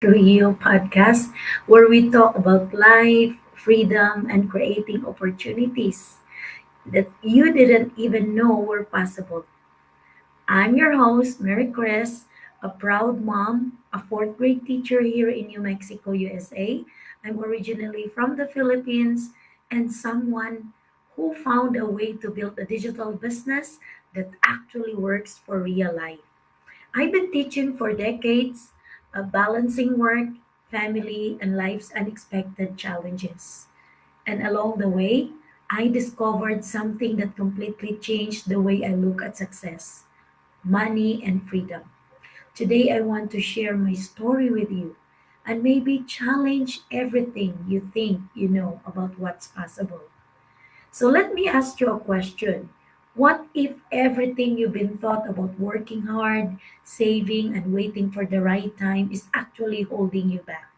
Through You podcast, where we talk about life, freedom, and creating opportunities that you didn't even know were possible. I'm your host, Mary Chris, a proud mom, a fourth grade teacher here in New Mexico, USA. I'm originally from the Philippines and someone who found a way to build a digital business that actually works for real life. I've been teaching for decades, balancing work, family, and life's unexpected challenges. And along the way, I discovered something that completely changed the way I look at success, money, and freedom. Today, I want to share my story with you and maybe challenge everything you think you know about what's possible. So let me ask you a question. What if everything you've been taught about working hard, saving, and waiting for the right time is actually holding you back?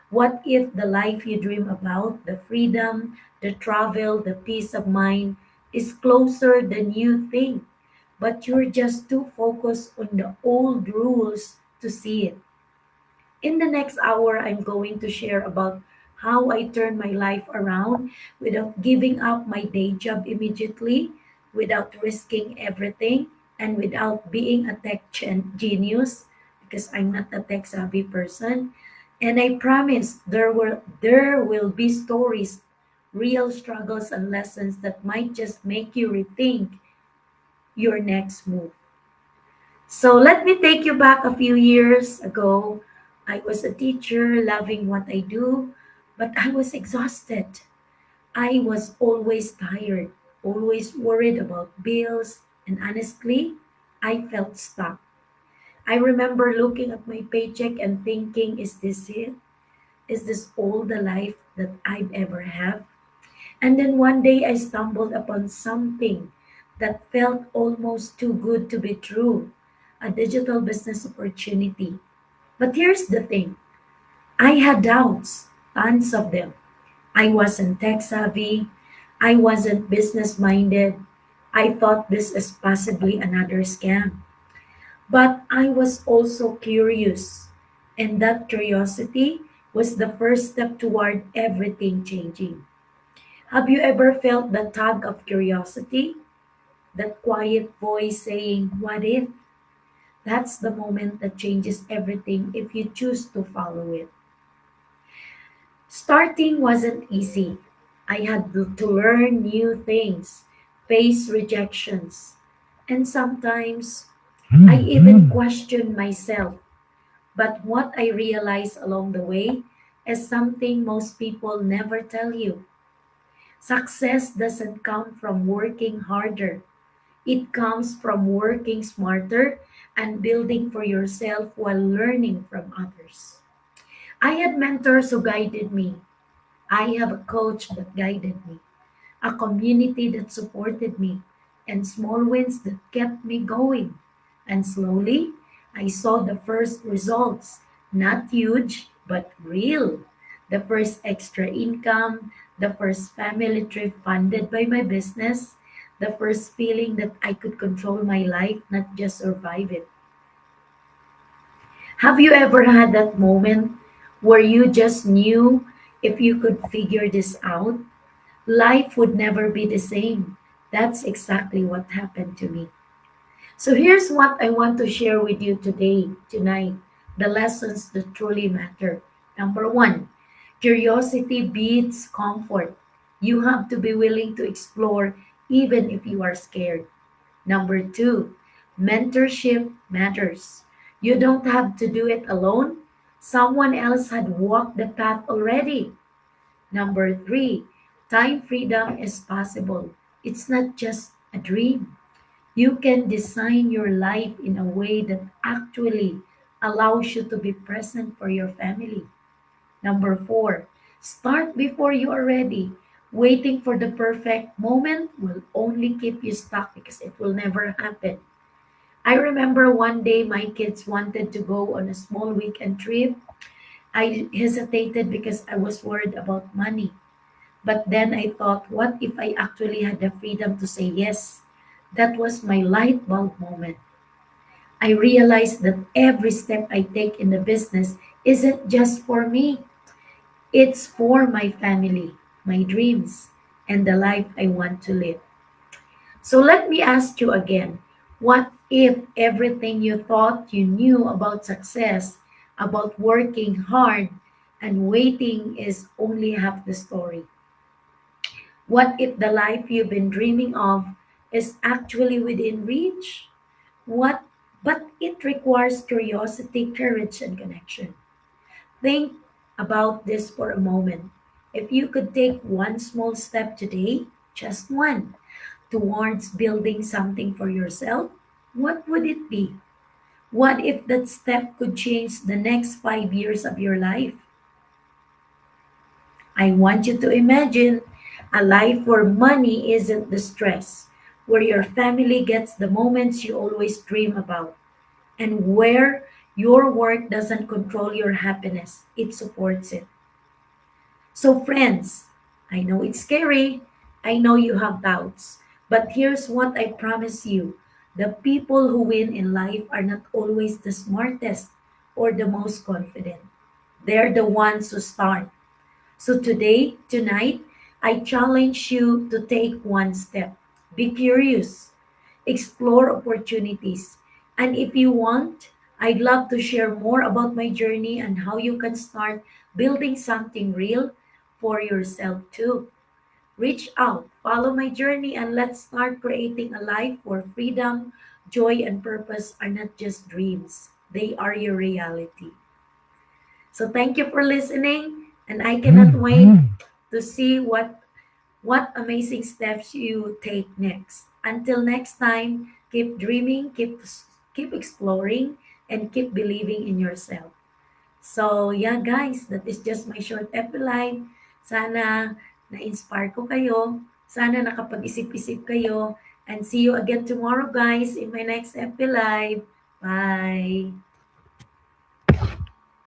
What if the life you dream about, the freedom, the travel, the peace of mind, is closer than you think, but you're just too focused on the old rules to see it? In the next hour, I'm going to share about how I turned my life around without giving up my day job immediately, without risking everything, and without being a genius because I'm not a tech savvy person. And I promise there will be stories, real struggles and lessons that might just make you rethink your next move. So let me take you back a few years ago. I was a teacher, loving what I do, but I was exhausted. I was always tired, always worried about bills, and honestly, I felt stuck. I remember looking at my paycheck and thinking, is this it? Is this all the life that I've ever had? And then one day I stumbled upon something that felt almost too good to be true, a digital business opportunity. But here's the thing, I had doubts, tons of them. I wasn't tech savvy, I wasn't business minded. I thought this is possibly another scam. But I was also curious, and that curiosity was the first step toward everything changing. Have you ever felt the tug of curiosity? That quiet voice saying, what if? That's the moment that changes everything if you choose to follow it. Starting wasn't easy. I had to learn new things, face rejections, and sometimes I even questioned myself. But what I realized along the way is something most people never tell you. Success doesn't come from working harder. It comes from working smarter and building for yourself while learning from others. I had mentors who guided me. I have a coach that guided me, a community that supported me, and small wins that kept me going. And slowly, I saw the first results, not huge, but real. The first extra income, the first family trip funded by my business, the first feeling that I could control my life, not just survive it. Have you ever had that moment where you just knew if you could figure this out, life would never be the same? That's exactly what happened to me. So here's what I want to share with you today, tonight, the lessons that truly matter. Number one, curiosity beats comfort. You have to be willing to explore even if you are scared. Number two, mentorship matters. You don't have to do it alone. Someone else had walked the path already. Number three, time freedom is possible. It's not just a dream. You can design your life in a way that actually allows you to be present for your family. Number four, start before you are ready. Waiting for the perfect moment will only keep you stuck because it will never happen. I remember one day my kids wanted to go on a small weekend trip. I hesitated because I was worried about money. But then I thought, what if I actually had the freedom to say yes? That was my light bulb moment. I realized that every step I take in the business isn't just for me, it's for my family, my dreams, and the life I want to live. So let me ask you again, what if everything you thought you knew about success, about working hard and waiting is only half the story? What if the life you've been dreaming of is actually within reach? What but it requires curiosity, courage, and connection. Think about this for a moment. If you could take one small step today, just one, towards building something for yourself, what would it be? What if that step could change the next 5 years of your life? I want you to imagine a life where money isn't the stress, where your family gets the moments you always dream about, and where your work doesn't control your happiness, it supports it. So, friends, I know it's scary. I know you have doubts. But here's what I promise you, the people who win in life are not always the smartest or the most confident. They're the ones who start. So, tonight, I challenge you to take one step. Be curious, explore opportunities. And if you want, I'd love to share more about my journey and how you can start building something real for yourself too. Reach out, follow my journey, and let's start creating a life where freedom, joy, and purpose are not just dreams, they are your reality. So thank you for listening, and I cannot wait to see what amazing steps you take next. Until next time, keep dreaming, keep exploring, and keep believing in yourself. So, yeah guys, that is just my short FB Live. Sana na-inspire ko kayo. Sana nakapag-isip-isip kayo. And see you again tomorrow guys in my next FB Live. Bye!